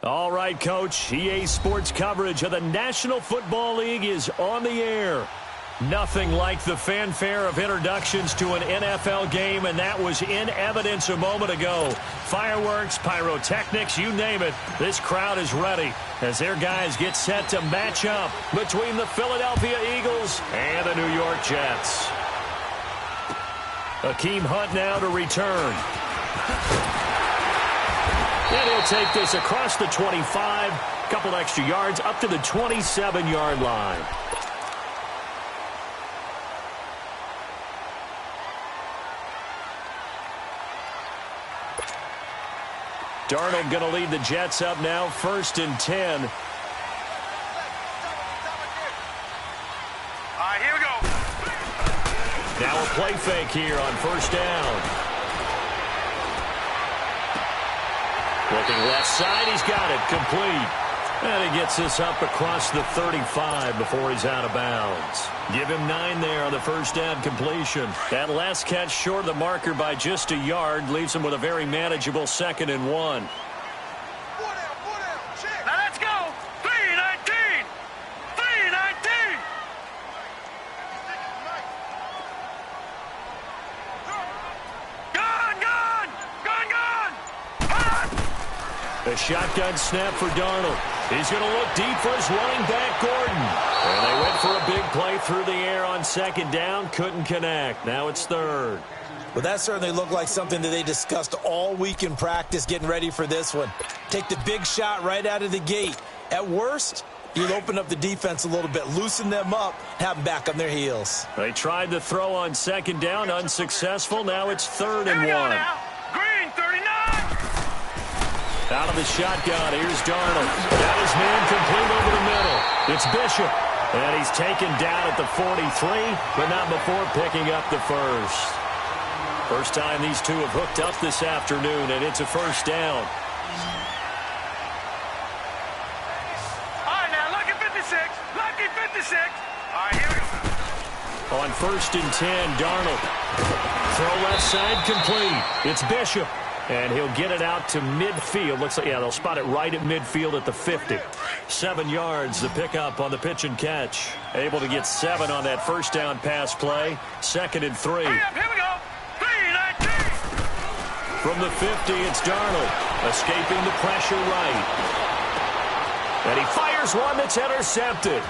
All right, Coach. EA Sports coverage of the National Football League is on the air. Nothing like the fanfare of introductions to an NFL game, and that was in evidence a moment ago. Fireworks, pyrotechnics, you name it. This crowd is ready as their guys get set to match up between the Philadelphia Eagles and the New York Jets. Akeem Hunt now to return. And he'll take this across the 25, couple extra yards up to the 27-yard line. Darnold going to lead the Jets up now, 1st and 10. All right, here we go. Now a play fake here on 1st down. Looking left side, he's got it, complete. And he gets this up across the 35 before he's out of bounds. Give him 9 there on the 1st down completion. That last catch short of the marker by just a yard leaves him with a very manageable 2nd and 1. Now let's go. 3-19. 3-19. A shotgun snap for Darnold. He's going to look deep for his running back, Gordon. And they went for a big play through the air on 2nd down. Couldn't connect. Now it's 3rd. Well, that certainly looked like something that they discussed all week in practice, getting ready for this one. Take the big shot right out of the gate. At worst, you'll open up the defense a little bit, loosen them up, have them back on their heels. They tried to throw on 2nd down, unsuccessful. Now it's 3rd and 1. Green, 39. Out of the shotgun, here's Darnold. Got his man complete over the middle. It's Bishop. And he's taken down at the 43, but not before picking up the 1st. First time these two have hooked up this afternoon, and it's a first down. All right, now, lucky 56. Lucky 56. All right, here we go. On 1st and 10, Darnold. Throw left side complete. It's Bishop. And he'll get it out to midfield. Looks like, yeah, they'll spot it right at midfield at the 50. 7 yards, the pickup on the pitch and catch. Able to get 7 on that first down pass play. 2nd and 3. Hurry up, here we go. 3-19. From the 50, it's Darnold. Escaping the pressure right. And he fires one that's intercepted.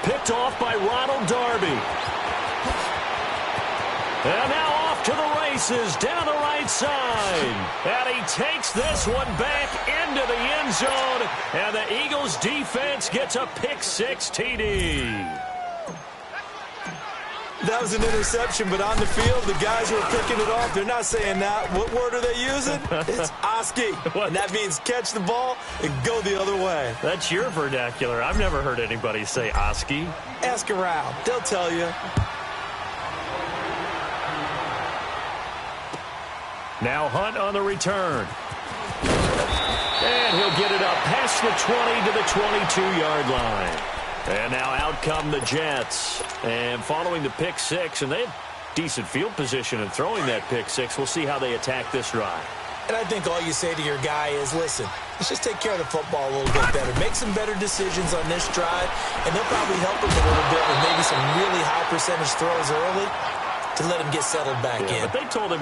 Picked off by Ronald Darby. And now off to the races down the right side. And he takes this one back into the end zone. And the Eagles defense gets a pick-6 TD. That was an interception, but on the field, the guys who are picking it off, they're not saying that. What word are they using? It's Oski. And that means catch the ball and go the other way. That's your vernacular. I've never heard anybody say Oski. Ask around. They'll tell you. Now Hunt on the return. And he'll get it up past the 20 to the 22-yard line. And now out come the Jets. And following the pick-6, and they have decent field position in throwing that pick-6. We'll see how they attack this drive. And I think all you say to your guy is, listen, let's just take care of the football a little bit better. Make some better decisions on this drive, and they'll probably help him a little bit with maybe some really high-percentage throws early to let him get settled back in. But they told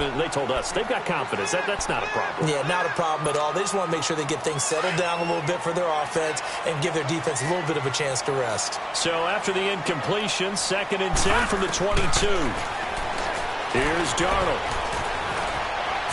us they've got confidence. That's not a problem. Yeah, not a problem at all. They just want to make sure they get things settled down a little bit for their offense and give their defense a little bit of a chance to rest. So after the incompletion, 2nd and 10 from the 22. Here's Darnold.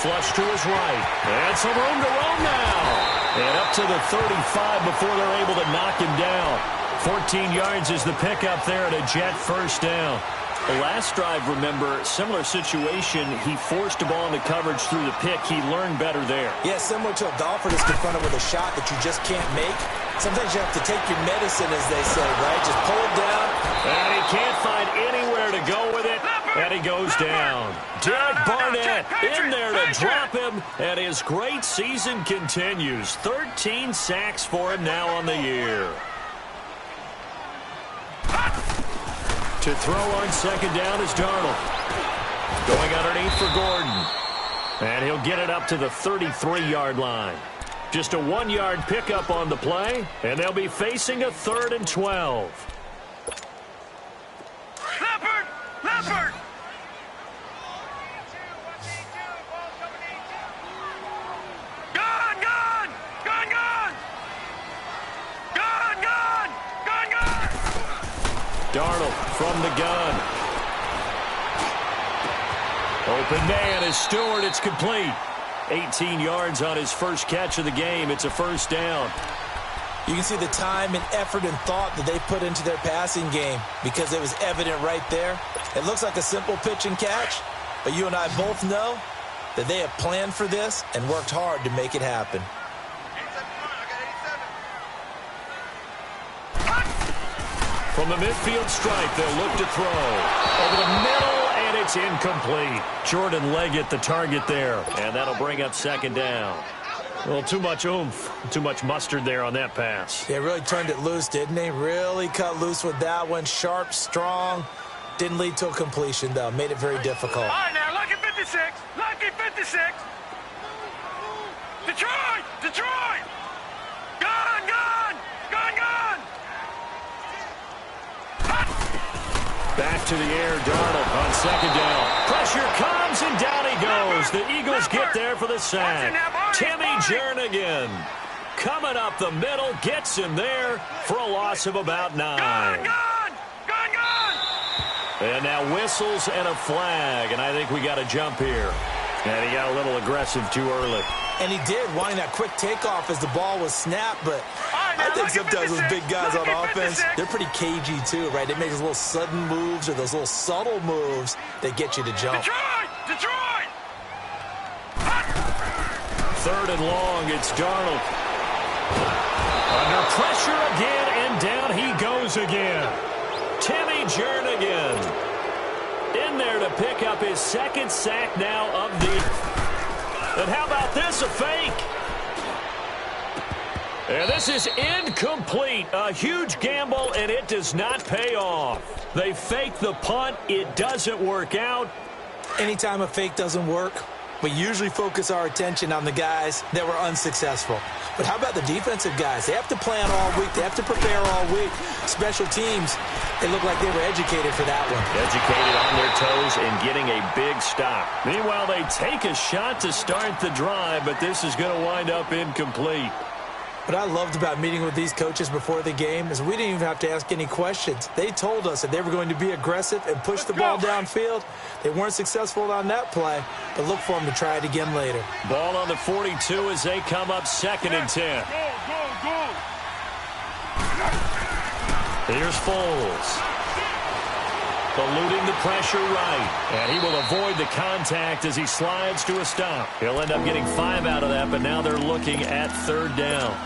Flush to his right. And some room to roam now. And up to the 35 before they're able to knock him down. 14 yards is the pickup there at a Jet first down. The last drive, remember, similar situation. He forced a ball into coverage through the pick. He learned better there. Yeah, similar to a golfer that's confronted with a shot that you just can't make. Sometimes you have to take your medicine, as they say, right? Just pull it down. And he can't find anywhere to go with it. And he goes down. Derek Barnett in there to drop him. And his great season continues. 13 sacks for him now on the year. To throw on 2nd down is Darnold. Going underneath for Gordon. And he'll get it up to the 33-yard line. Just a 1-yard pickup on the play, and they'll be facing a 3rd and 12. Leopard! Leopard! Gone! Gone! Gone! Gone! Gone! Gone! Gone! Gone! Darnold from the gun. Open man is Stewart. It's complete. 18 yards on his first catch of the game. It's a first down. You can see the time and effort and thought that they put into their passing game because it was evident right there. It looks like a simple pitch and catch, but you and I both know that they have planned for this and worked hard to make it happen. From the midfield stripe, they'll look to throw. Over the middle, and it's incomplete. Jordan Leggett, the target there, and that'll bring up 2nd down. Well, too much oomph, too much mustard there on that pass. They really turned it loose, didn't they? Really cut loose with that one. Sharp, strong. Didn't lead to a completion, though. Made it very difficult. All right, now, lucky 56. Lucky 56. Detroit! Detroit! Gone! Gone! Gone! Gone! Back to the air, Darnold on 2nd down. Pressure comes, and down he goes. The Eagles get there for the sack. Timmy Jernigan coming up the middle, gets him there for a loss of about 9. Gone! Gone! Gone! Gone! And now whistles and a flag, and I think we got a jump here. And he got a little aggressive too early. And he did, wanting that quick takeoff as the ball was snapped, but I think sometimes those big guys on offense, they're pretty cagey too, right? They make those little sudden moves or those little subtle moves that get you to jump. Detroit! Detroit! 3rd and long, it's Darnold. Under pressure again, and down he goes again. Timmy Jernigan. in there to pick up his second sack now of the... And how about this, a fake? And this is incomplete. A huge gamble, and it does not pay off. They fake the punt. It doesn't work out. Anytime a fake doesn't work, we usually focus our attention on the guys that were unsuccessful. But how about the defensive guys? They have to plan all week. They have to prepare all week. Special teams, they look like they were educated for that one. Educated on their toes and getting a big stop. Meanwhile, they take a shot to start the drive, but this is going to wind up incomplete. What I loved about meeting with these coaches before the game is we didn't even have to ask any questions. They told us that they were going to be aggressive and push the ball downfield. They weren't successful on that play, but look for them to try it again later. Ball on the 42 as they come up 2nd and 10. Here's Foles. Eluding the pressure right. And he will avoid the contact as he slides to a stop. He'll end up getting 5 out of that, but now they're looking at 3rd down.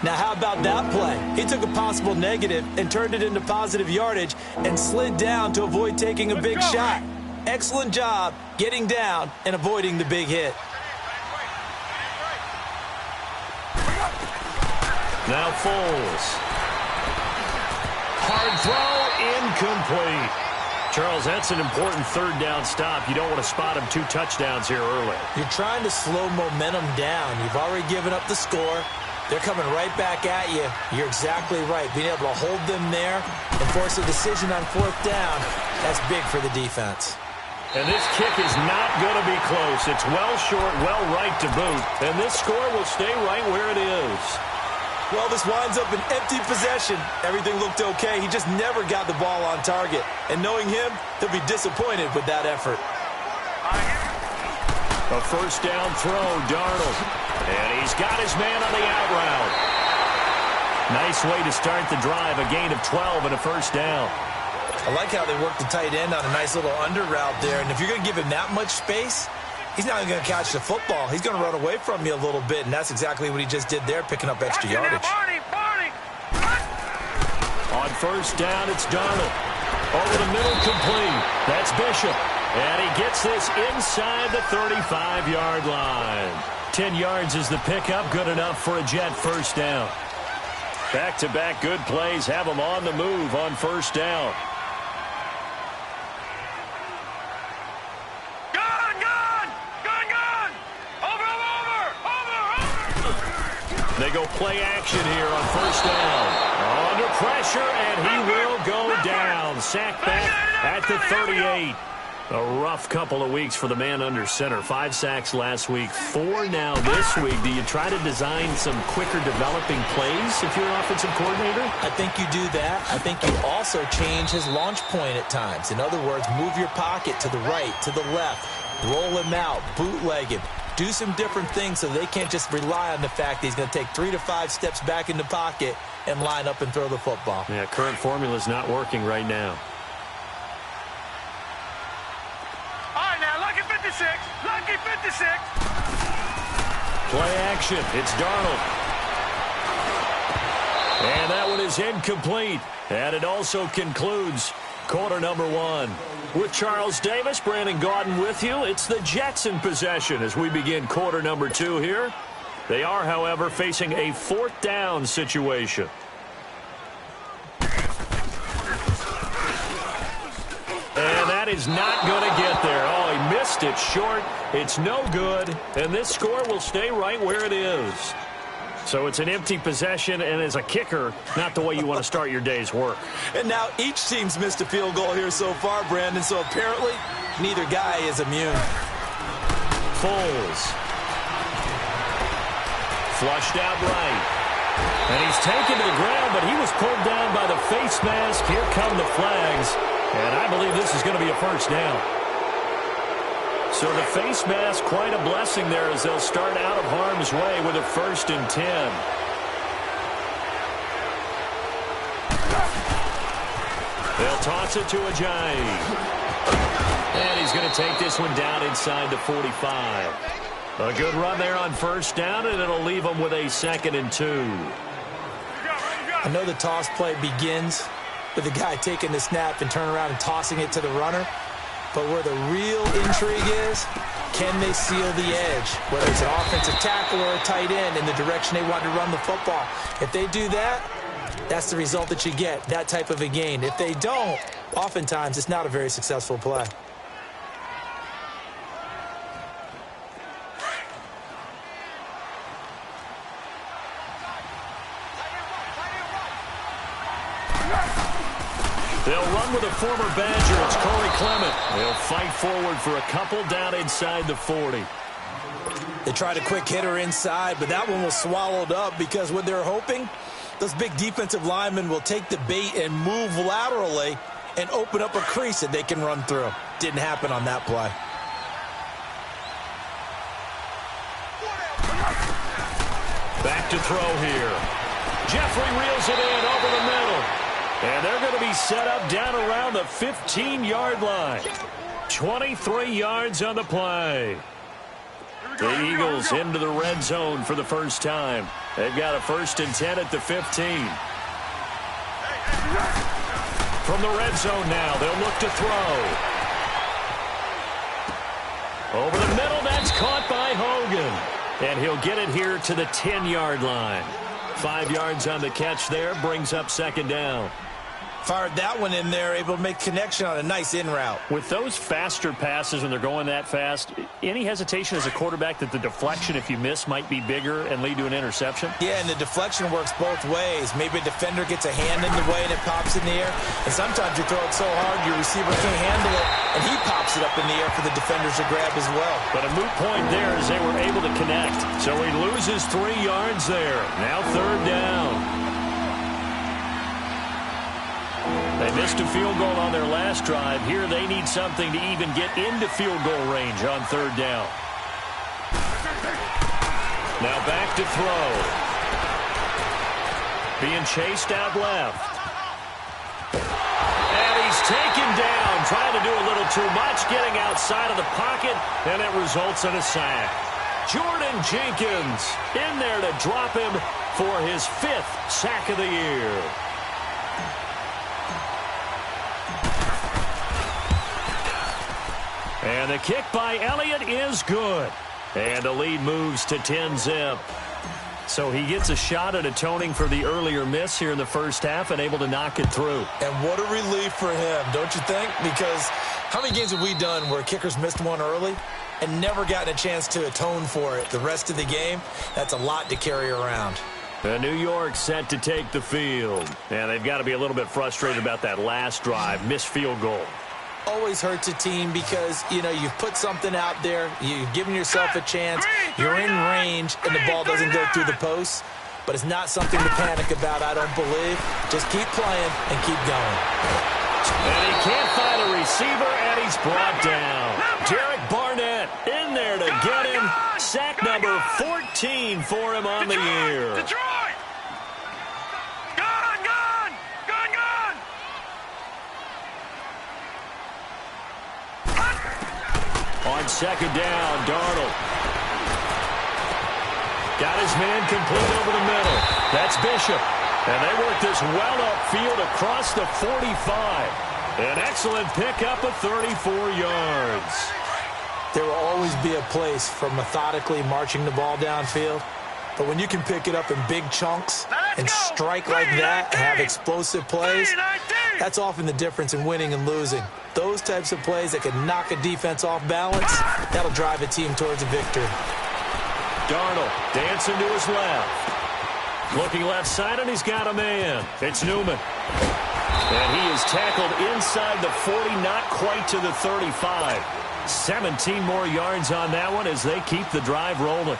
Now, how about that play? He took a possible negative and turned it into positive yardage and slid down to avoid taking a big shot. Excellent job getting down and avoiding the big hit. Now Foles. Hard throw, incomplete. Charles, that's an important 3rd down stop. You don't want to spot him 2 touchdowns here early. You're trying to slow momentum down. You've already given up the score. They're coming right back at you. You're exactly right. Being able to hold them there and force a decision on 4th down, that's big for the defense. And this kick is not going to be close. It's well short, well right to boot. And this score will stay right where it is. Well, this winds up an empty possession. Everything looked okay. He just never got the ball on target. And knowing him, he'll be disappointed with that effort. A 1st down throw, Darnold. And he's got his man on the out route. Nice way to start the drive. A gain of 12 and a 1st down. I like how they work the tight end on a nice little under route there. And if you're going to give him that much space, he's not even going to catch the football. He's going to run away from you a little bit, and that's exactly what he just did there, picking up extra yardage. On 1st down, it's Darnold. Over the middle, complete. That's Bishop. And he gets this inside the 35-yard line. 10 yards is the pickup, good enough for a Jet 1st down. Back-to-back good plays have them on the move on 1st down. They go play action here on 1st down. Under pressure, and he will go down. Sack back at the 38. A rough couple of weeks for the man under center. 5 sacks last week, 4 now this week. Do you try to design some quicker developing plays if you're an offensive coordinator? I think you do that. I think you also change his launch point at times. In other words, move your pocket to the right, to the left, roll him out, bootleg him. Do some different things so they can't just rely on the fact that he's going to take 3 to 5 steps back in the pocket and line up and throw the football. Yeah, current formula is not working right now. All right, now, lucky 56. Lucky 56. Play action. It's Darnold. And that one is incomplete. And it also concludes quarter number 1. With Charles Davis, Brandon Gaudin with you. It's the Jets in possession as we begin quarter number 2 here. They are, however, facing a 4th down situation. And that is not going to get there. Oh, he missed it short. It's no good. And this score will stay right where it is. So it's an empty possession, and as a kicker, not the way you want to start your day's work. And now each team's missed a field goal here so far, Brandon, so apparently neither guy is immune. Foles. Flushed out right. And he's taken to the ground, but he was pulled down by the face mask. Here come the flags. And I believe this is going to be a 1st down. So the face mask, quite a blessing there as they'll start out of harm's way with a 1st and 10. They'll toss it to Ajayi. And he's going to take this one down inside the 45. A good run there on 1st down, and it'll leave them with a 2nd and 2. I know the toss play begins with the guy taking the snap and turning around and tossing it to the runner. But where the real intrigue is, can they seal the edge? Whether it's an offensive tackle or a tight end in the direction they want to run the football. If they do that, that's the result that you get, that type of a gain. If they don't, oftentimes it's not a very successful play. They'll run with a former Badger. It's Corey Clement. They'll fight forward for a couple down inside the 40. They tried a quick hitter inside, but that one was swallowed up because what they're hoping, those big defensive linemen will take the bait and move laterally and open up a crease that they can run through. Didn't happen on that play. Back to throw here. Jeffrey reels it in over the middle. And they're going to be set up down around the 15-yard line. 23 yards on the play. The Eagles into the red zone for the first time. They've got a 1st and 10 at the 15. From the red zone now, they'll look to throw. Over the middle, that's caught by Hogan. And he'll get it here to the 10-yard line. 5 yards on the catch there, brings up 2nd down. Fired that one in there, able to make connection on a nice in route. With those faster passes when they're going that fast, any hesitation as a quarterback that the deflection, if you miss, might be bigger and lead to an interception? Yeah, and the deflection works both ways. Maybe a defender gets a hand in the way and it pops in the air. And sometimes you throw it so hard your receiver can't handle it, and he pops it up in the air for the defenders to grab as well. But a moot point there as they were able to connect. So he loses 3 yards there. Now 3rd down. They missed a field goal on their last drive. Here they need something to even get into field goal range on 3rd down. Now back to throw. Being chased out left. And he's taken down, trying to do a little too much, getting outside of the pocket, and it results in a sack. Jordan Jenkins in there to drop him for his 5th sack of the year. And the kick by Elliott is good. And the lead moves to 10-zip. So he gets a shot at atoning for the earlier miss here in the first half and able to knock it through. And what a relief for him, don't you think? Because how many games have we done where kickers missed one early and never gotten a chance to atone for it the rest of the game? That's a lot to carry around. New York set to take the field. And they've got to be a little bit frustrated about that last drive, missed field goal. Always hurts a team because, you know, you've put something out there, you've given yourself a chance, you're in range, and the ball doesn't go through the posts. But it's not something to panic about, I don't believe. Just keep playing and keep going. And he can't find a receiver, and he's brought down. Derek Barnett in there to get him. Sack number 14 for him on the year. Detroit! Gone! On 2nd down, Darnold. Got his man complete over the middle. That's Bishop. And they work this well upfield across the 45. An excellent pickup of 34 yards. There will always be a place for methodically marching the ball downfield. But when you can pick it up in big chunks and strike like that and have explosive plays, that's often the difference in winning and losing. Those types of plays that can knock a defense off balance, that'll drive a team towards a victory. Darnold dancing to his left. Looking left side, and he's got a man. It's Newman. And he is tackled inside the 40, not quite to the 35. 17 more yards on that one as they keep the drive rolling.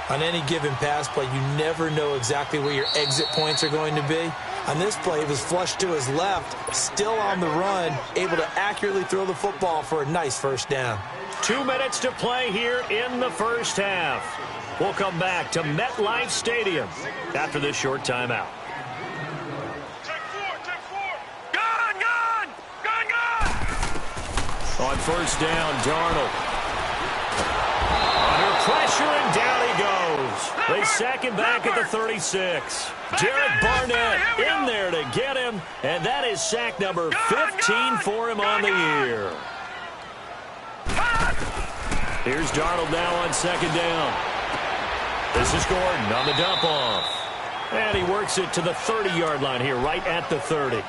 On any given pass play, you never know exactly where your exit points are going to be. On this play, he was flushed to his left, still on the run, able to accurately throw the football for a nice 1st down. 2 minutes to play here in the first half. We'll come back to MetLife Stadium after this short timeout. Check 4. Gone! On 1st down, Darnold. Under pressure, and down he goes. They sack him back at the 36. Derek Barnett in there to get him, and that is sack number 15 for him on the year. Here's Darnold now on second down. This is Gordon on the dump off. And he works it to the 30-yard line here, right at the 30.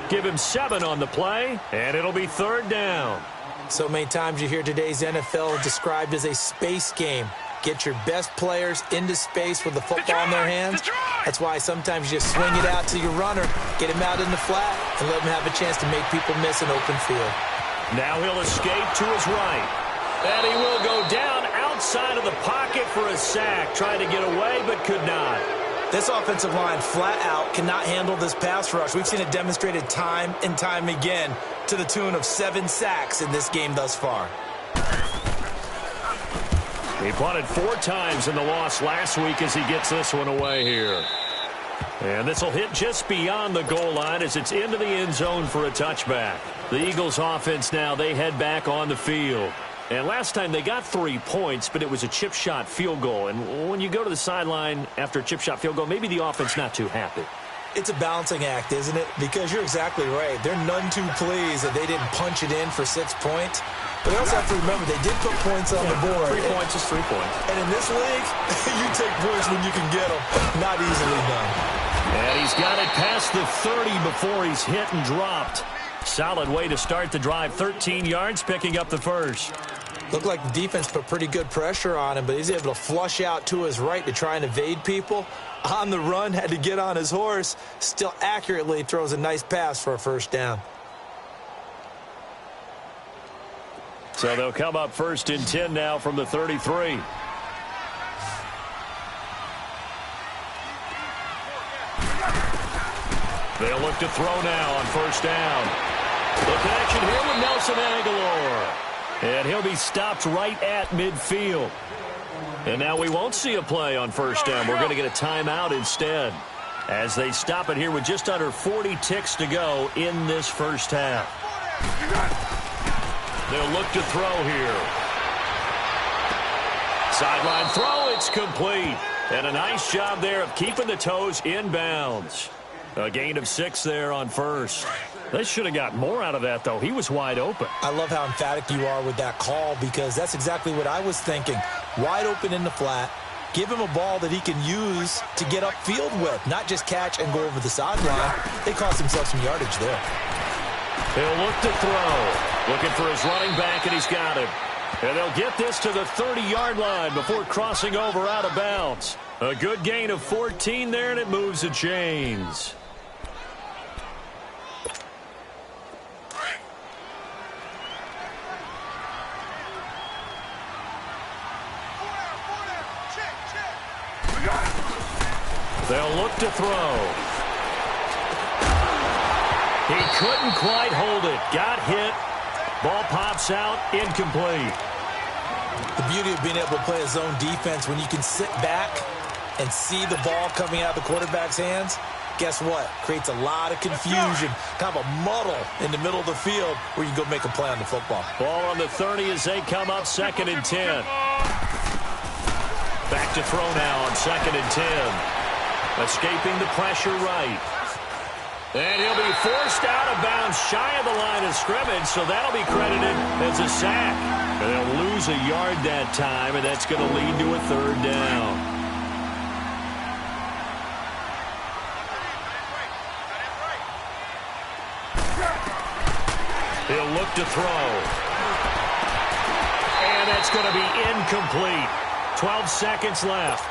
Give him 7 on the play, and it'll be third down. So many times you hear today's NFL described as a space game. Get your best players into space with the football in their hands. That's why sometimes you just swing it out to your runner, get him out in the flat, and let him have a chance to make people miss an open field. Now he'll escape to his right. And he will go down outside of the pocket for a sack. Tried to get away, but could not. This offensive line flat out cannot handle this pass rush. We've seen it demonstrated time and time again to the tune of 7 sacks in this game thus far. He punted 4 times in the loss last week as he gets this one away here. And this will hit just beyond the goal line as it's into the end zone for a touchback. The Eagles offense now, they head back on the field. And last time they got 3 points, but it was a chip shot field goal. And when you go to the sideline after a chip shot field goal, maybe the offense not too happy. It's a balancing act, isn't it? Because you're exactly right. They're none too pleased that they didn't punch it in for 6 points. But they also have to remember they did put points on the board. 3 points is 3 points. And in this league, you take points when you can get them. Not easily done. And he's got it past the 30 before he's hit and dropped. Solid way to start the drive. 13 yards, picking up the first. Looked like the defense put pretty good pressure on him, but he's able to flush out to his right to try and evade people. On the run, had to get on his horse. Still accurately throws a nice pass for a first down. So they'll come up 1st and 10 now from the 33. They'll look to throw now on first down. The connection here with Nelson Aguilar. And he'll be stopped right at midfield. And now we won't see a play on first down. We're going to get a timeout instead as they stop it here with just under 40 ticks to go in this first half. They'll look to throw here. Sideline throw, it's complete. And a nice job there of keeping the toes in bounds. A gain of 6 there on first. They should have got more out of that, though. He was wide open. I love how emphatic you are with that call because that's exactly what I was thinking. Wide open in the flat. Give him a ball that he can use to get upfield with, not just catch and go over the sideline. They cost themselves some yardage there. He'll look to throw. Looking for his running back, and he's got him. And they'll get this to the 30-yard line before crossing over out of bounds. A good gain of 14 there, and it moves the chains. They'll look to throw. He couldn't quite hold it. Got hit. Ball pops out. Incomplete. The beauty of being able to play a zone defense when you can sit back and see the ball coming out of the quarterback's hands, guess what? Creates a lot of confusion, kind of a muddle in the middle of the field where you can go make a play on the football. Ball on the 30 as they come up 2nd and 10. Back to throw now on 2nd and 10. Escaping the pressure right. And he'll be forced out of bounds shy of the line of scrimmage, so that'll be credited as a sack. And they'll lose a yard that time, and that's going to lead to a 3rd down. He'll look to throw. And that's going to be incomplete. 12 seconds left.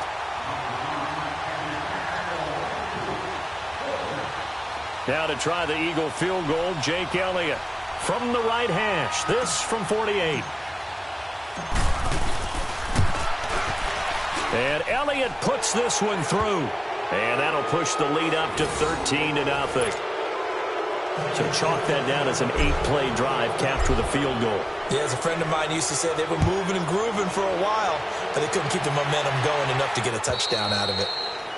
Now to try the Eagle field goal, Jake Elliott from the right hash. This from 48. And Elliott puts this one through. And that'll push the lead up to 13-0. So chalk that down as an 8-play drive capped with a field goal. Yeah, as a friend of mine used to say, they were moving and grooving for a while, but they couldn't keep the momentum going enough to get a touchdown out of it.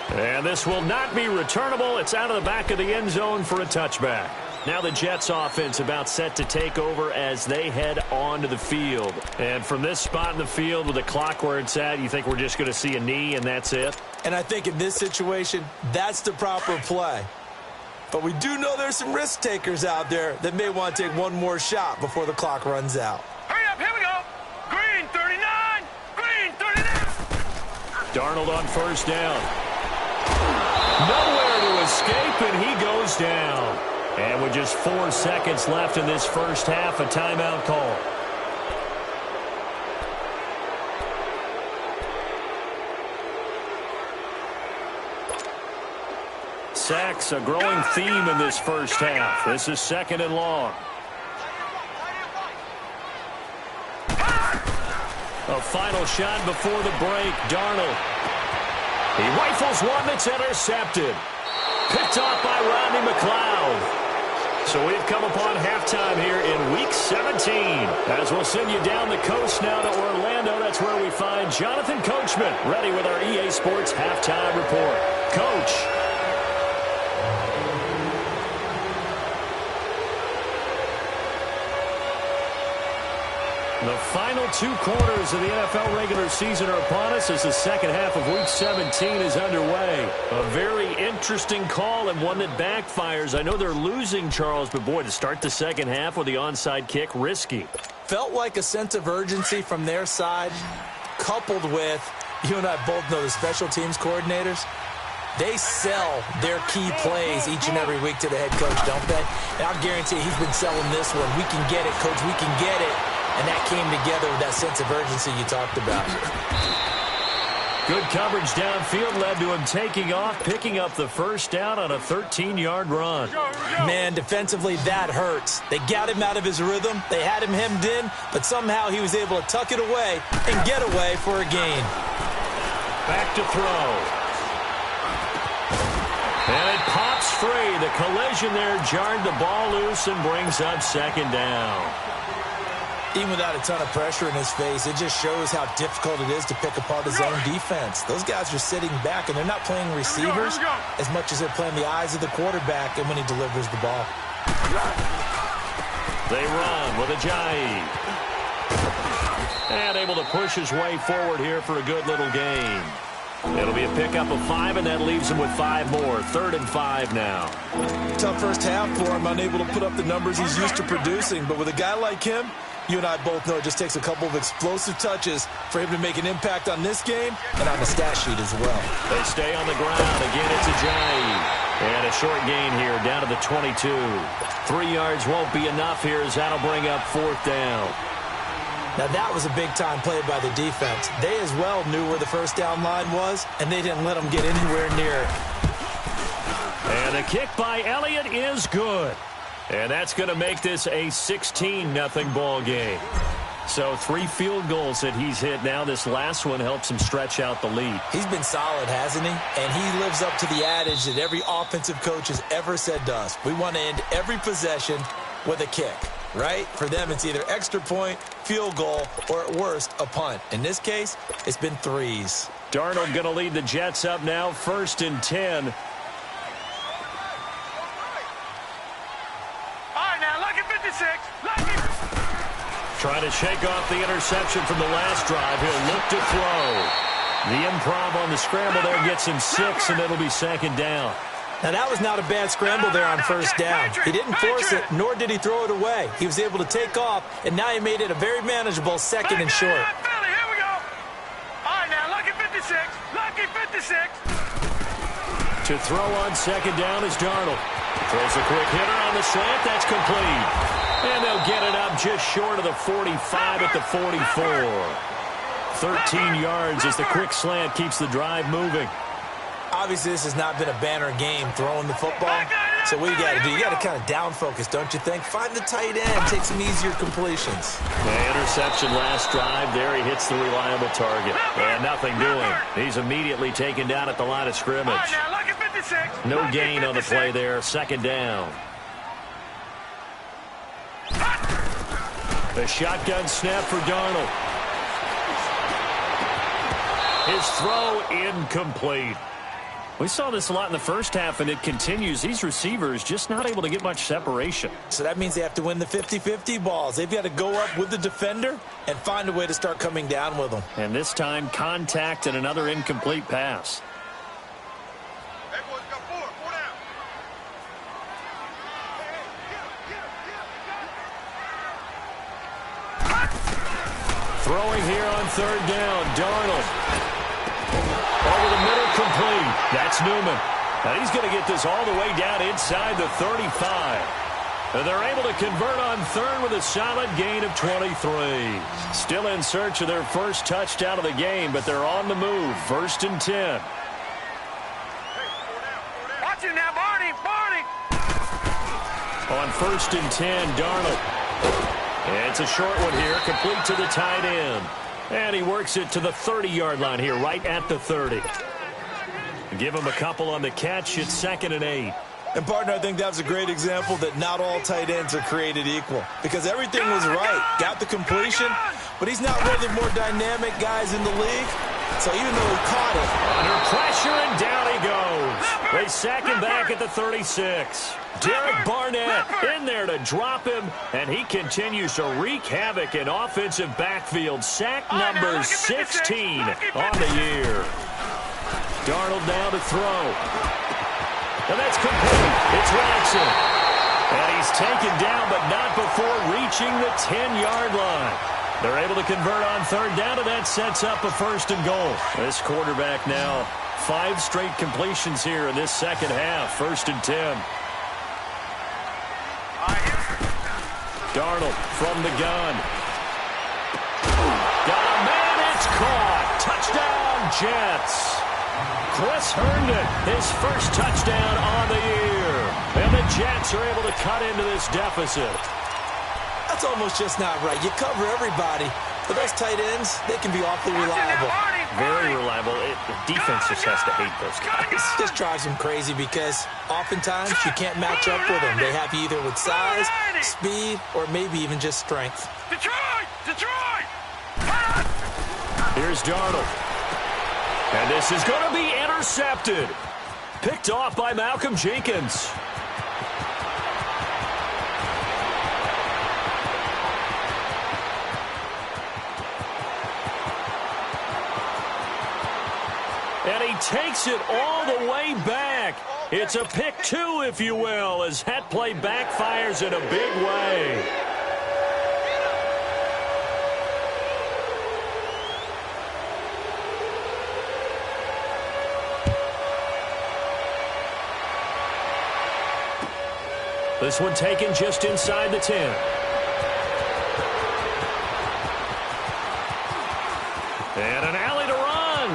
And this will not be returnable. It's out of the back of the end zone for a touchback. Now the Jets offense about set to take over as they head onto the field. And from this spot in the field with the clock where it's at, you think we're just going to see a knee and that's it? And I think in this situation, that's the proper play. But we do know there's some risk takers out there that may want to take one more shot before the clock runs out. Hurry up, here we go. Green, 39. Darnold on first down. Nowhere to escape, and he goes down. And with just 4 seconds left in this first half, a timeout call. Sacks, a growing theme in this first half. This is 2nd and long. A final shot before the break. Darnold. He rifles one that's intercepted. Picked off by Rodney McLeod. So we've come upon halftime here in Week 17. As we'll send you down the coast now to Orlando. That's where we find Jonathan Coachman ready with our EA Sports Halftime Report. Coach. The final 2 quarters of the NFL regular season are upon us as the second half of Week 17 is underway. A very interesting call and one that backfires. I know they're losing, Charles, but boy, to start the second half with the onside kick, risky. Felt like a sense of urgency from their side, coupled with, you and I both know the special teams coordinators. They sell their key plays each and every week to the head coach, don't they? And I'll guarantee he's been selling this one. We can get it, coach. We can get it. And that came together with that sense of urgency you talked about. Good coverage downfield led to him taking off, picking up the first down on a 13-yard run. Man, defensively, that hurts. They got him out of his rhythm. They had him hemmed in, but somehow he was able to tuck it away and get away for a gain. Back to throw. And it pops free. The collision there jarred the ball loose and brings up 2nd down. Even without a ton of pressure in his face, it just shows how difficult it is to pick apart his own defense. Those guys are sitting back, and they're not playing receivers as much as they're playing the eyes of the quarterback and when he delivers the ball. They run with Ajayi. And able to push his way forward here for a good little gain. It'll be a pickup of 5, and that leaves him with 5 more. 3rd and 5 now. Tough first half for him, unable to put up the numbers he's used to producing. But with a guy like him, you and I both know it just takes a couple of explosive touches for him to make an impact on this game and on the stat sheet as well. They stay on the ground. Again, it's Ajayi. And a short gain here down to the 22. 3 yards won't be enough here as that'll bring up 4th down. Now, that was a big-time play by the defense. They as well knew where the first down line was, and they didn't let them get anywhere near it. And the kick by Elliott is good. And that's going to make this a 16-0 ball game. So 3 field goals that he's hit now. This last one helps him stretch out the lead. He's been solid, hasn't he? And he lives up to the adage that every offensive coach has ever said to us. We want to end every possession with a kick, right? For them, it's either extra point, field goal, or at worst, a punt. In this case, it's been 3s. Darnold going to lead the Jets up now, 1st and 10. Trying to shake off the interception from the last drive. He'll look to throw. The improv on the scramble there gets him 6, and it'll be 2nd down. Now, that was not a bad scramble there on first down. He didn't force it, nor did he throw it away. He was able to take off, and now he made it a very manageable 2nd and short. Here we go. All right, now, lucky 56. Lucky 56. To throw on 2nd down is Darnold. Throws a quick hitter on the slant. That's complete. And they'll get it up just short of the 45 at the 44. 13 yards as the quick slant keeps the drive moving. Obviously, this has not been a banner game throwing the football. So what you got to do, you got to kind of down focus, don't you think? Find the tight end, take some easier completions. The interception last drive there. He hits the reliable target. And nothing doing. He's immediately taken down at the line of scrimmage. No gain on the play there. 2nd down. The shotgun snap for Darnold. His throw incomplete. We saw this a lot in the first half, and it continues. These receivers just not able to get much separation. So that means they have to win the 50-50 balls. They've got to go up with the defender and find a way to start coming down with them. And this time, contact and another incomplete pass. Hey, boys, got 4 down. Throwing here on 3rd down, Darnold. Over the middle, complete. That's Newman. And he's going to get this all the way down inside the 35. And they're able to convert on third with a solid gain of 23. Still in search of their first touchdown of the game, but they're on the move. 1st and 10. Watch it now, Barney. On 1st and 10, Darnold. It's a short one here, complete to the tight end. And he works it to the 30-yard line here, right at the 30. Give him a couple on the catch. It's 2nd and 8. And, partner, I think that was a great example that not all tight ends are created equal. Because everything was right. Got the completion, but he's not one of the more dynamic guys in the league. So even though he caught it. Under pressure, and down he goes. They sack him back at the 36. Derek Barnett in there to drop him, and he continues to wreak havoc in offensive backfield. Sack number 16 on the year. Darnold now to throw. And that's complete. It's Jackson. And he's taken down, but not before reaching the 10-yard line. They're able to convert on third down, and that sets up a 1st and goal. This quarterback now 5 straight completions here in this second half. 1st and 10. Darnold from the gun. Got a man, it's caught. Touchdown, Jets. Chris Herndon, his first touchdown on the year. And the Jets are able to cut into this deficit. That's almost just not right. You cover everybody. But those tight ends, they can be awfully reliable. Very reliable. The defense just has to hate those guys. Just drives them crazy because oftentimes you can't match up with them. They have you either with size, speed, or maybe even just strength. Detroit! Here's Darnold. And this is going to be intercepted. Picked off by Malcolm Jenkins. And he takes it all the way back. It's a pick 2, if you will, as that play backfires in a big way. This one taken just inside the 10. And an alley to run.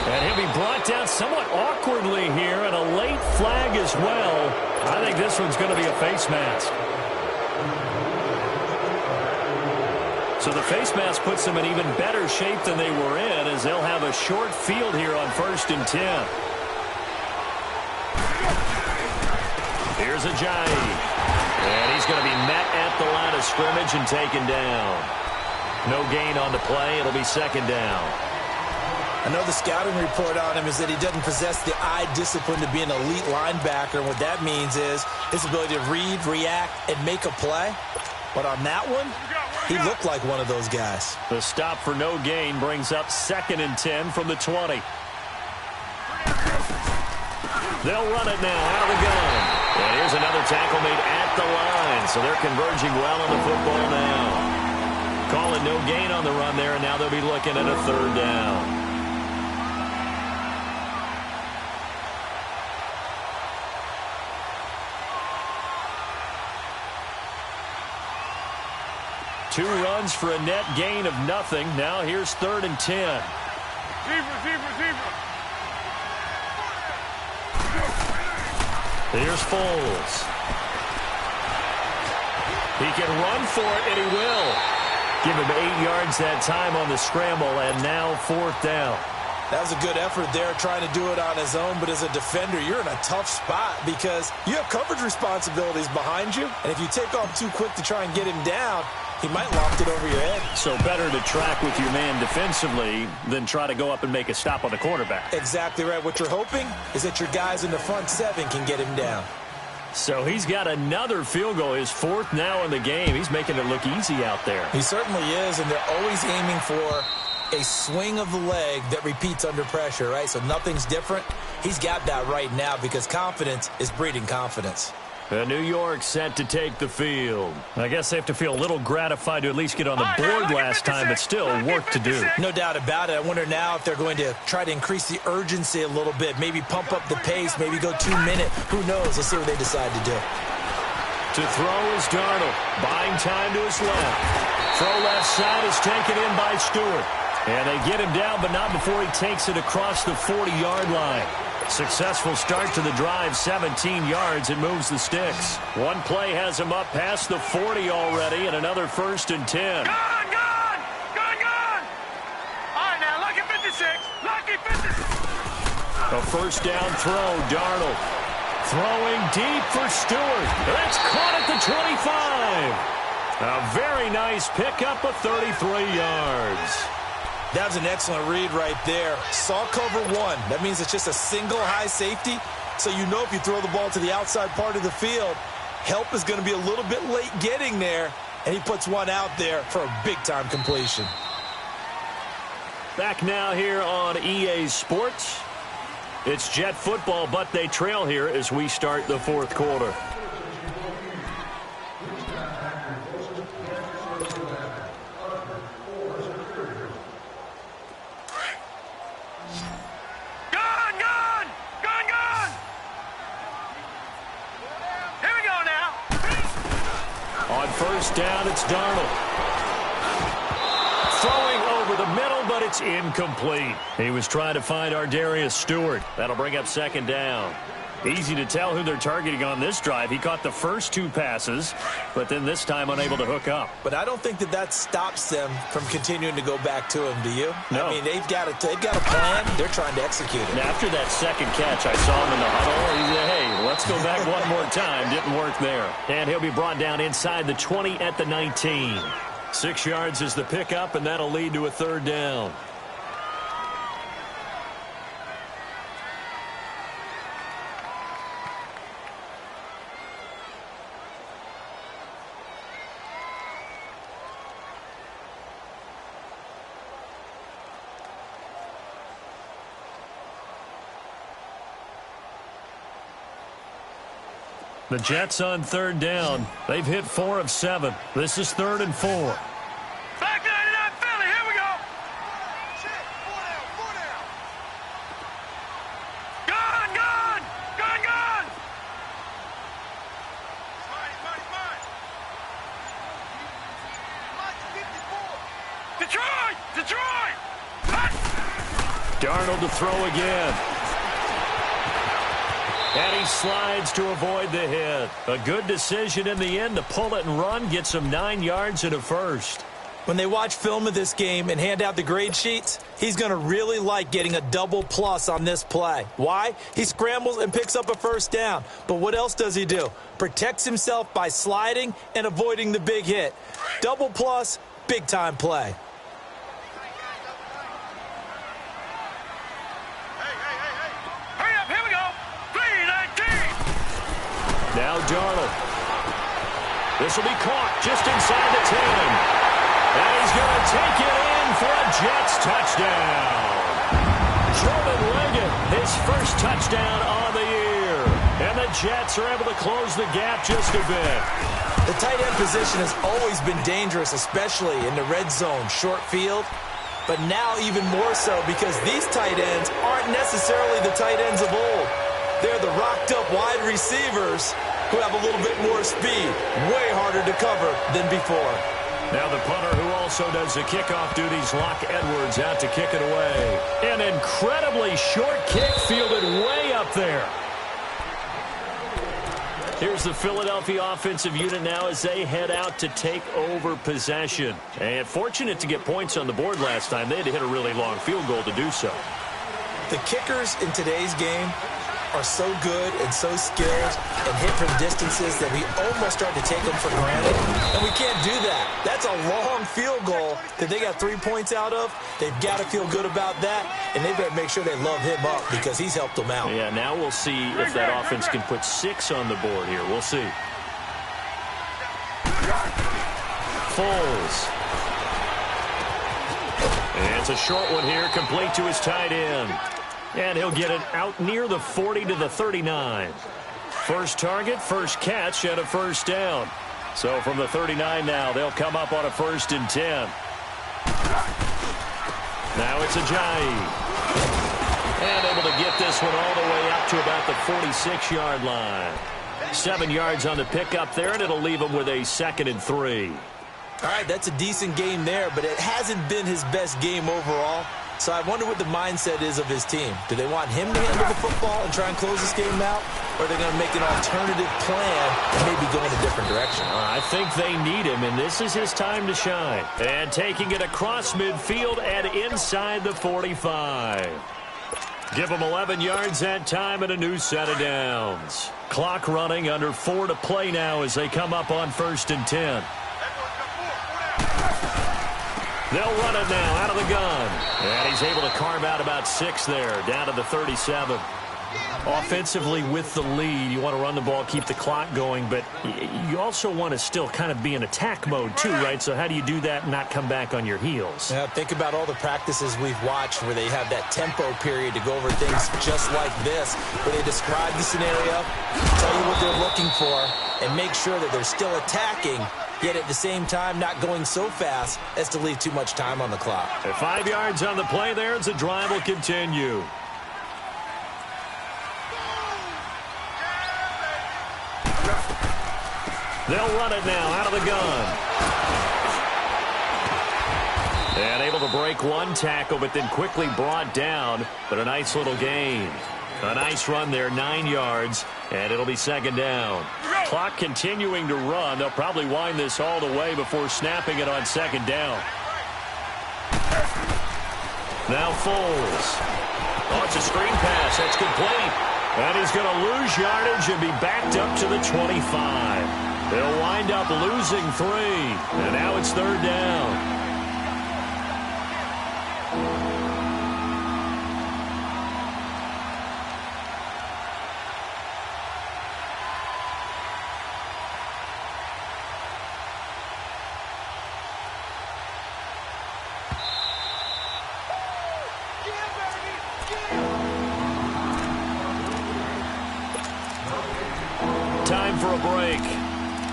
And he'll be brought down somewhat awkwardly here, and a late flag as well. I think this one's going to be a face mask. So the face mask puts them in even better shape than they were in, as they'll have a short field here on 1st and 10. Here's Ajayi. And he's going to be met at the line of scrimmage and taken down. No gain on the play. It'll be 2nd down. I know the scouting report on him is that he doesn't possess the eye discipline to be an elite linebacker. And what that means is his ability to read, react, and make a play. But on that one, he looked like one of those guys. The stop for no gain brings up 2nd and 10 from the 20. They'll run it now out of the gun. And here's another tackle made at the line. So they're converging well on the football now. Calling no gain on the run there, and now they'll be looking at a 3rd down. Two runs for a net gain of nothing. Now here's 3rd and 10. Here's Foles. He can run for it, and he will. Give him 8 yards that time on the scramble, and now 4th down. That was a good effort there, trying to do it on his own. But as a defender, you're in a tough spot because you have coverage responsibilities behind you. And if you take off too quick to try and get him down, he might loft it over your head. So better to track with your man defensively than try to go up and make a stop on the quarterback. Exactly right. What you're hoping is that your guys in the front 7 can get him down. So he's got another field goal, his 4th now in the game. He's making it look easy out there. He certainly is, and they're always aiming for a swing of the leg that repeats under pressure, right? So nothing's different. He's got that right now because confidence is breeding confidence. And New York set to take the field. I guess they have to feel a little gratified to at least get on the board last time, but still work to do. No doubt about it. I wonder now if they're going to try to increase the urgency a little bit, maybe pump up the pace, maybe go 2 minute. Who knows? Let's see what they decide to do. To throw is Darnold, buying time to his left. Throw left side is taken in by Stewart. And they get him down, but not before he takes it across the 40-yard line. Successful start to the drive, 17 yards, and moves the sticks. One play has him up past the 40 already, and another 1st and 10. Gone! All right, now, lucky 56. Lucky 56. A first down throw, Darnold. Throwing deep for Stewart. That's caught at the 25. A very nice pickup of 33 yards. That was an excellent read right there. Saw cover 1. That means it's just a single high safety. So you know if you throw the ball to the outside part of the field, help is going to be a little bit late getting there. And he puts one out there for a big-time completion. Back now here on EA Sports. It's Jet football, but they trail here as we start the 4th quarter. First down, it's Darnold. Throwing over the middle, but it's incomplete. He was trying to find Ardarius Stewart. That'll bring up 2nd down. Easy to tell who they're targeting on this drive. He caught the first 2 passes, but then this time unable to hook up. But I don't think that stops them from continuing to go back to him, do you? No. I mean, they've got a plan. They're trying to execute it. And after that second catch, I saw him in the huddle. He said, hey, let's go back one more time. Didn't work there. And he'll be brought down inside the 20 at the 19. 6 yards is the pickup, and that'll lead to a 3rd down. The Jets on 3rd down. They've hit 4 of 7. This is 3rd and 4. Back 99 Philly. Here we go. Gone. Detroit. Darnold to throw again. And he slides to avoid the hit. A good decision in the end to pull it and run, get some 9 yards and a first. When they watch film of this game and hand out the grade sheets, he's going to really like getting a double plus on this play. Why? He scrambles and picks up a first down. But what else does he do? Protects himself by sliding and avoiding the big hit. Double plus, big-time play. Now Darnold. This will be caught just inside the 10. And he's going to take it in for a Jets touchdown. Jordan Leggett, his first touchdown on the year. And the Jets are able to close the gap just a bit. The tight end position has always been dangerous, especially in the red zone, short field. But now even more so because these tight ends aren't necessarily the tight ends of old. They're the rocked-up wide receivers who have a little bit more speed, way harder to cover than before. Now the punter who also does the kickoff duties, Locke Edwards, out to kick it away. An incredibly short kick fielded way up there. Here's the Philadelphia offensive unit now as they head out to take over possession. And fortunate to get points on the board last time. They had to hit a really long field goal to do so. The kickers in today's game are so good and so skilled and hit from distances that we almost start to take them for granted. And we can't do that. That's a long field goal that they got 3 points out of. They've got to feel good about that, and they better make sure they love him up because he's helped them out. Yeah, now we'll see if that offense can put 6 on the board here. We'll see. Foles. And it's a short one here, complete to his tight end. And he'll get it out near the 40 to the 39. First target, first catch, and a first down. So from the 39 now, they'll come up on a 1st and 10. Now it's Ajayi. And able to get this one all the way up to about the 46-yard line. 7 yards on the pickup there, and it'll leave him with a 2nd and 3. All right, that's a decent game there, but it hasn't been his best game overall. So I wonder what the mindset is of his team. Do they want him to handle the football and try and close this game out? Or are they going to make an alternative plan and maybe go in a different direction? I think they need him, and this is his time to shine. And taking it across midfield and inside the 45. Give them 11 yards that time and a new set of downs. Clock running, under 4 to play now as they come up on 1st and 10. They'll run it now out of the gun. And he's able to carve out about 6 there, down to the 37. Offensively with the lead, you want to run the ball, keep the clock going, but you also want to still kind of be in attack mode too, right? So how do you do that and not come back on your heels? Yeah, think about all the practices we've watched where they have that tempo period to go over things just like this, where they describe the scenario, tell you what they're looking for, and make sure that they're still attacking, yet at the same time not going so fast as to leave too much time on the clock. At 5 yards on the play there, as the drive will continue. They'll run it now out of the gun. And able to break one tackle, but then quickly brought down. But a nice little gain. A nice run there, 9 yards, and it'll be 2nd down. Clock continuing to run. They'll probably wind this all the way before snapping it on 2nd down. Now Foles. Oh, it's a screen pass. That's complete. And he's going to lose yardage and be backed up to the 25. They'll wind up losing 3. And now it's 3rd down. Time for a break.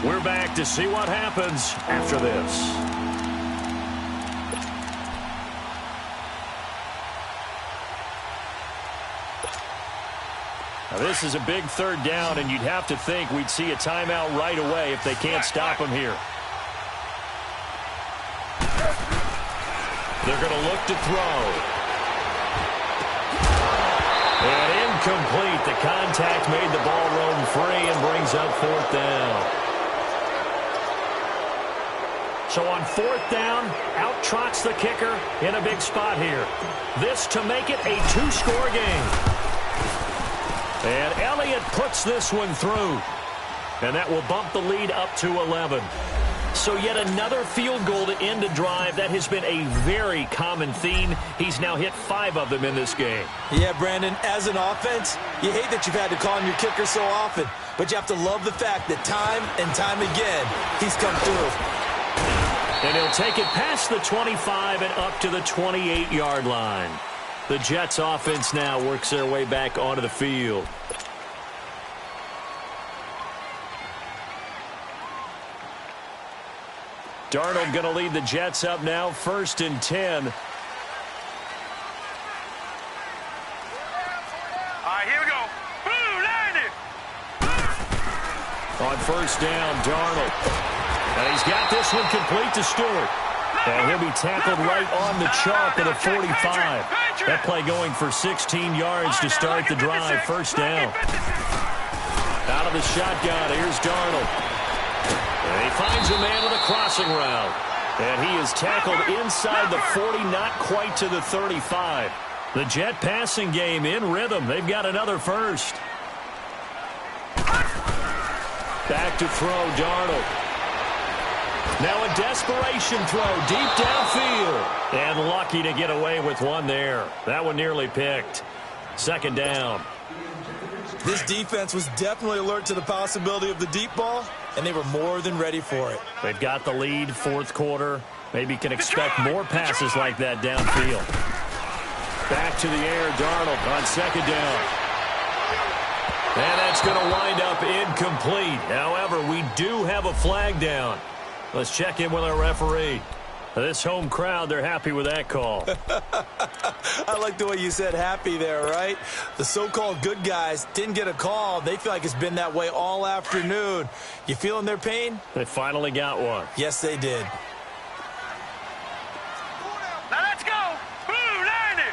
We're back to see what happens after this. Now this is a big 3rd down, and you'd have to think we'd see a timeout right away if they can't stop him here. They're going to look to throw. And incomplete. The contact made the ball roam free and brings up 4th down. So on 4th down, out trots the kicker in a big spot here. This to make it a 2-score game. And Elliott puts this one through. And that will bump the lead up to 11. So yet another field goal to end a drive. That has been a very common theme. He's now hit 5 of them in this game. Yeah, Brandon, as an offense, you hate that you've had to call on your kicker so often. But you have to love the fact that time and time again, he's come through. And he'll take it past the 25 and up to the 28-yard line. The Jets offense now works their way back onto the field. Darnold going to lead the Jets up now, 1st and 10. All right, here we go. Blue, line it. On 1st down, Darnold. And he's got this one complete to Stewart. And he'll be tackled right on the chalk at a 45. That play going for 16 yards to start the drive. 1st down. Out of the shotgun, here's Darnold. And he finds a man with a crossing route. And he is tackled inside the 40, not quite to the 35. The Jet passing game in rhythm. They've got another first. Back to throw, Darnold. Now a desperation throw deep downfield. And lucky to get away with one there. That one nearly picked. 2nd down. This defense was definitely alert to the possibility of the deep ball, and they were more than ready for it. They've got the lead, 4th quarter. Maybe can expect more passes like that downfield. Back to the air, Darnold on 2nd down. And that's going to wind up incomplete. However, we do have a flag down. Let's check in with our referee. This home crowd, they're happy with that call. I like the way you said happy there, right? The so-called good guys didn't get a call. They feel like it's been that way all afternoon. You feeling their pain? They finally got one. Yes, they did. Now let's go. Blue 90.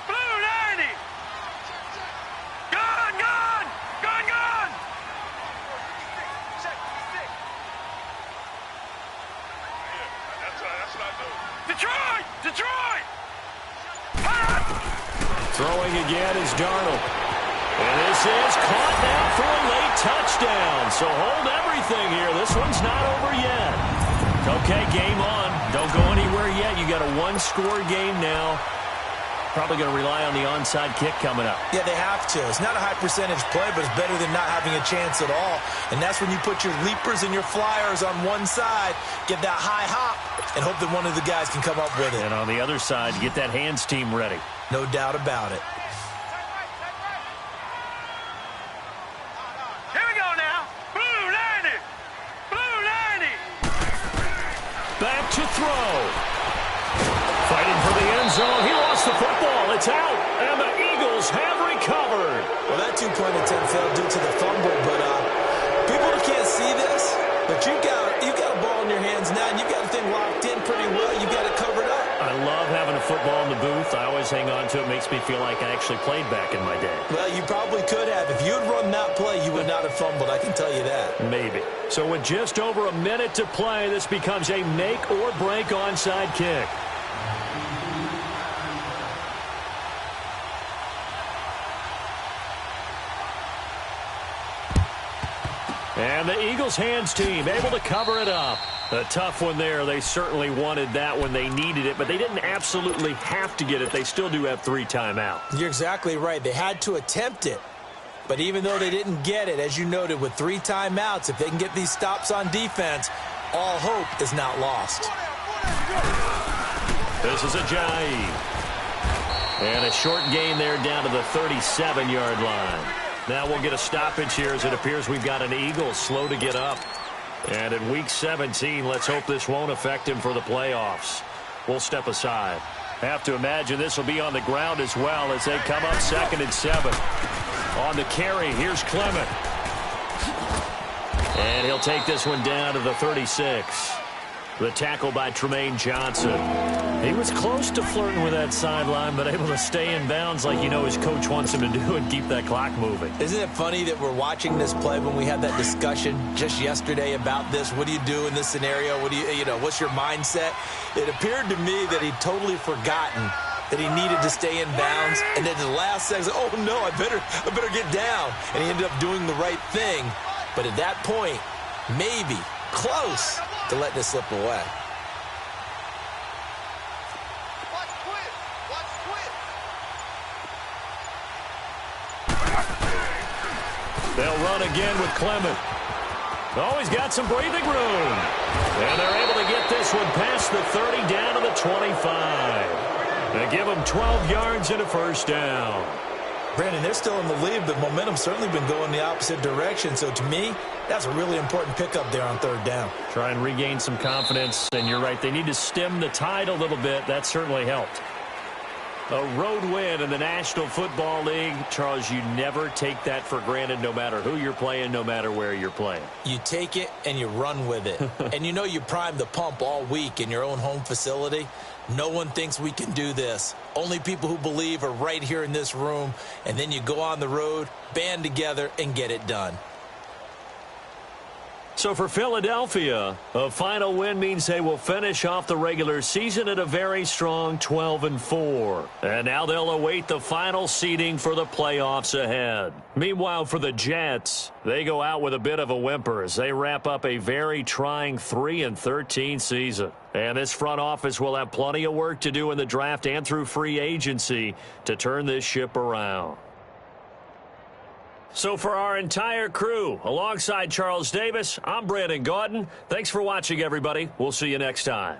Blue 90. Gone, gone. Gone, gone. Detroit! Detroit! Throwing again is Darnold. And this is caught now for a late touchdown. So hold everything here. This one's not over yet. Okay, game on. Don't go anywhere yet. You got a one-score game now. Probably going to rely on the onside kick coming up. Yeah, they have to. It's not a high percentage play, but it's better than not having a chance at all. And that's when you put your leapers and your flyers on one side, get that high hop, and hope that one of the guys can come up with it. And on the other side, get that hands team ready. No doubt about it. Here we go now. Blue 90. Blue 90. Back to throw. Fighting for the end zone. He lost the football. It's out. And the Eagles have recovered. Well, that two-point attempt failed due to the fumble, but people can't see this, but you've got a ball in your hands now, and you've got the thing locked in pretty well. You've got it covered up. I love having a football in the booth. I always hang on to it. Makes me feel like I actually played back in my day. Well, you probably could have. If you had run that play, you would not have fumbled. I can tell you that. Maybe. So with just over a minute to play, this becomes a make-or-break onside kick. And the Eagles hands team able to cover it up. A tough one there. They certainly wanted that when they needed it, but they didn't absolutely have to get it. They still do have 3 timeouts. You're exactly right. They had to attempt it. But even though they didn't get it, as you noted, with 3 timeouts, if they can get these stops on defense, all hope is not lost. This is Ajayi. And a short gain there down to the 37-yard line. Now we'll get a stoppage here as it appears we've got an Eagle slow to get up. And in Week 17, let's hope this won't affect him for the playoffs. We'll step aside. Have to imagine this will be on the ground as well as they come up 2nd and 7. On the carry, here's Clement. And he'll take this one down to the 36. The tackle by Tremaine Johnson. He was close to flirting with that sideline, but able to stay in bounds like his coach wants him to do and keep that clock moving. Isn't it funny that we're watching this play when we had that discussion just yesterday about this? What do you do in this scenario? What do what's your mindset? It appeared to me that he'd totally forgotten that he needed to stay in bounds, and then the last second, oh no, I better get down. And he ended up doing the right thing. But at that point, maybe close to letting it slip away. They'll run again with Clement. Oh, he's got some breathing room. And they're able to get this one past the 30 down to the 25. They give him 12 yards and a first down. Brandon, they're still in the lead, but momentum's certainly been going the opposite direction. So to me, that's a really important pickup there on 3rd down. Try and regain some confidence, and you're right. They need to stem the tide a little bit. That certainly helped. A road win in the National Football League. Charles, you never take that for granted no matter who you're playing, no matter where you're playing. You take it and you run with it. And you primed the pump all week in your own home facility. No one thinks we can do this. Only people who believe are right here in this room. And then you go on the road, band together, and get it done. So for Philadelphia, a final win means they will finish off the regular season at a very strong 12-4. And now they'll await the final seeding for the playoffs ahead. Meanwhile, for the Jets, they go out with a bit of a whimper as they wrap up a very trying 3-13 season. And this front office will have plenty of work to do in the draft and through free agency to turn this ship around. So for our entire crew, alongside Charles Davis, I'm Brandon Gaudin. Thanks for watching, everybody. We'll see you next time.